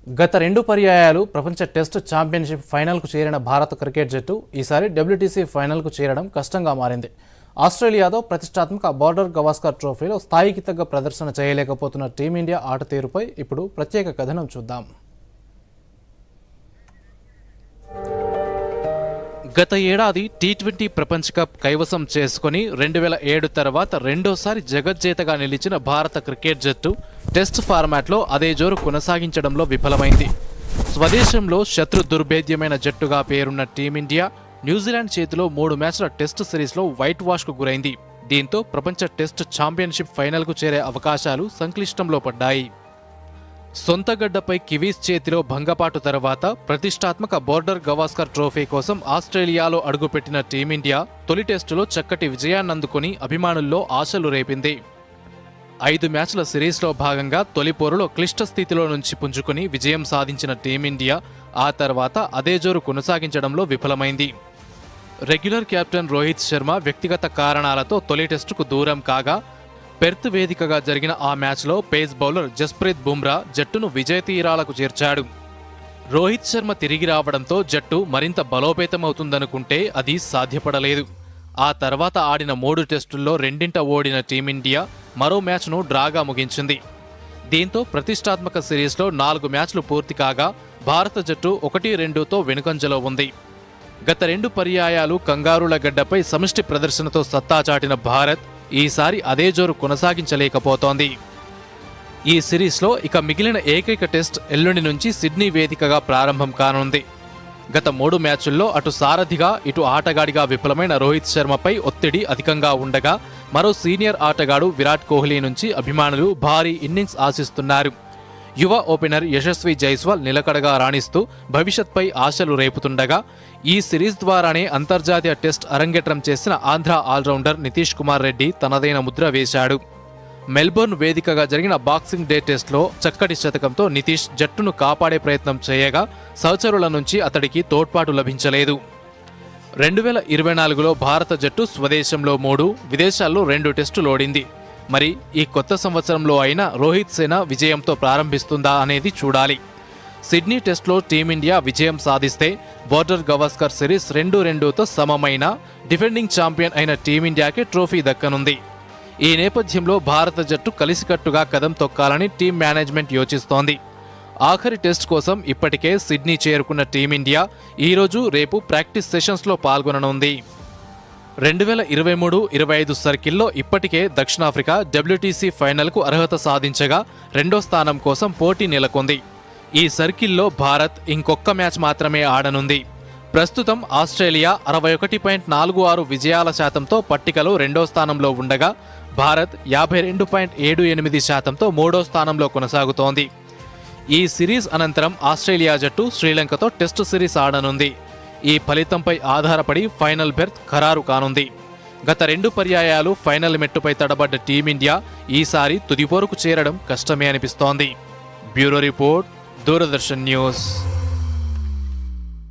గత 2 పర్యాయాలు ప్రపంచ టెస్ట్ ఛాంపియన్షిప్ ఫైనల్కు చేరిన భారత క్రికెట్ జట్టు ఈసారి డబ్ల్యూటీసీ ఫైనల్కు చేరడం కష్టంగా మారింది. ఆస్ట్రేలియాతో ప్రతిష్టాత్మక బోర్డర్ గవాస్కర్ ట్రోఫీలో స్థాయికి తగ్గ ప్రదర్శన చేయలేకపోతున్న టీమిండియా ఆట తీరుపై ఇప్పుడు ప్రత్యేక కథనం చూద్దాం. గత ఏడాది టీ20 ప్రపంచ కప్ కైవసం చేసుకుని 2007 తర్వాత రెండోసారి జగజ్జేతగా నిలిచిన భారత క్రికెట్ జట్టు టెస్ట్ ఫార్మాట్లో అదే జోరు కొనసాగించడంలో విఫలమైంది. స్వదేశంలో శత్రు దుర్భేద్యమైన జట్టుగా పేరున్న టీమిండియా న్యూజిలాండ్ చేతిలో 3 మ్యాచ్ల టెస్ట్ సిరీస్లో వైట్ వాష్కు గురైంది. దీంతో ప్రపంచ టెస్ట్ ఛాంపియన్షిప్ ఫైనల్కు చేరే అవకాశాలు సంక్లిష్టంలో పడ్డాయి. సొంత గడ్డపై కివీస్ చేతిలో భంగపాటు తర్వాత ప్రతిష్టాత్మక బోర్డర్ గవాస్కర్ ట్రోఫీ కోసం ఆస్ట్రేలియాలో అడుగుపెట్టిన టీమిండియా తొలి టెస్టులో చక్కటి విజయాన్నందుకుని అభిమానుల్లో ఆశలు రేపింది. 5 మ్యాచ్ల సిరీస్లో భాగంగా తొలి పోరులో క్లిష్ట స్థితిలో నుంచి పుంజుకుని విజయం సాధించిన టీమిండియా ఆ తర్వాత అదే జోరు కొనసాగించడంలో విఫలమైంది. రెగ్యులర్ కెప్టెన్ రోహిత్ శర్మ వ్యక్తిగత కారణాలతో తొలి టెస్టుకు దూరం కాగా పెర్త్ వేదికగా జరిగిన ఆ మ్యాచ్లో పేస్ బౌలర్ జస్ప్రీత్ బుమ్రా జట్టును విజయ తీరాలకు చేర్చాడు. రోహిత్ శర్మ తిరిగి రావడంతో జట్టు మరింత బలోపేతమవుతుందనుకుంటే అది సాధ్యపడలేదు. ఆ తర్వాత ఆడిన 3 టెస్టుల్లో 2 ఓడిన టీమిండియా మరో మ్యాచ్ను డ్రాగా ముగించింది. దీంతో ప్రతిష్టాత్మక సిరీస్లో 4 మ్యాచ్లు పూర్తి కాగా భారత జట్టు 1-2తో వెనుకంజలో ఉంది. గత 2 పర్యాయాలు కంగారుల గడ్డపై సమిష్టి ప్రదర్శనతో సత్తా చాటిన భారత్ ఈసారి అదే జోరు కొనసాగించలేకపోతోంది. ఈ సిరీస్లో ఇక మిగిలిన ఏకైక టెస్ట్ ఎల్లుండి నుంచి సిడ్నీ వేదికగా ప్రారంభం కానుంది. గత 3 మ్యాచుల్లో అటు సారథిగా ఇటు ఆటగాడిగా విఫలమైన రోహిత్ శర్మపై ఒత్తిడి అధికంగా ఉండగా మరో సీనియర్ ఆటగాడు విరాట్ కోహ్లీ నుంచి అభిమానులు భారీ ఇన్నింగ్స్ ఆశిస్తున్నారు. యువ ఓపెనర్ యశస్వి జైస్వాల్ నిలకడగా రాణిస్తూ భవిష్యత్పై ఆశలు రేపుతుండగా ఈ సిరీస్ ద్వారానే అంతర్జాతీయ టెస్ట్ అరంగేట్రం చేసిన ఆంధ్ర ఆల్రౌండర్ నితీష్ కుమార్ రెడ్డి తనదైన ముద్ర వేశాడు. మెల్బోర్న్ వేదికగా జరిగిన బాక్సింగ్ డే టెస్ట్లో చక్కటి శతకంతో నితీష్ జట్టును కాపాడే ప్రయత్నం చేయగా సహచరుల నుంచి అతడికి తోడ్పాటు లభించలేదు. 2024లో భారత జట్టు స్వదేశంలో 3, విదేశాల్లో 2 టెస్టులోడింది. మరి ఈ కొత్త సంవత్సరంలో అయినా రోహిత్ సేన విజయంతో ప్రారంభిస్తుందా అనేది చూడాలి. సిడ్నీ టెస్ట్లో టీమిండియా విజయం సాధిస్తే బోర్డర్ గవాస్కర్ సిరీస్ 2-2తో సమమైన డిఫెండింగ్ ఛాంపియన్ అయిన టీమిండియాకే ట్రోఫీ దక్కనుంది. ఈ నేపథ్యంలో భారత జట్టు కలిసికట్టుగా కదం తొక్కాలని టీం మేనేజ్మెంట్ యోచిస్తోంది. ఆఖరి టెస్ట్ కోసం ఇప్పటికే సిడ్నీ చేరుకున్న టీమిండియా ఈరోజు రేపు ప్రాక్టీస్ సెషన్స్లో పాల్గొననుంది. 2023-25 సర్కిల్లో ఇప్పటికే దక్షిణాఫ్రికా డబ్ల్యూటీసీ ఫైనల్కు అర్హత సాధించగా 2వ స్థానం కోసం పోటీ నెలకొంది. ఈ సర్కిల్లో భారత్ ఇంకొక్క మ్యాచ్ మాత్రమే ఆడనుంది. ప్రస్తుతం ఆస్ట్రేలియా 61.46 విజయాల శాతంతో పట్టికలో 2వ స్థానంలో ఉండగా భారత్ 52.78 శాతంతో 3వ స్థానంలో కొనసాగుతోంది. ఈ సిరీస్ అనంతరం ఆస్ట్రేలియా జట్టు శ్రీలంకతో టెస్టు సిరీస్ ఆడనుంది. ఈ ఫలితంపై ఆధారపడి ఫైనల్ బెర్త్ ఖరారు కానుంది. గత 2 పర్యాయాలు ఫైనల్ మెట్టుపై తడబడ్డ టీమిండియా ఈసారి తుదిపోరుకు చేరడం కష్టమే అనిపిస్తోంది. Bureau report, Doordarshan news.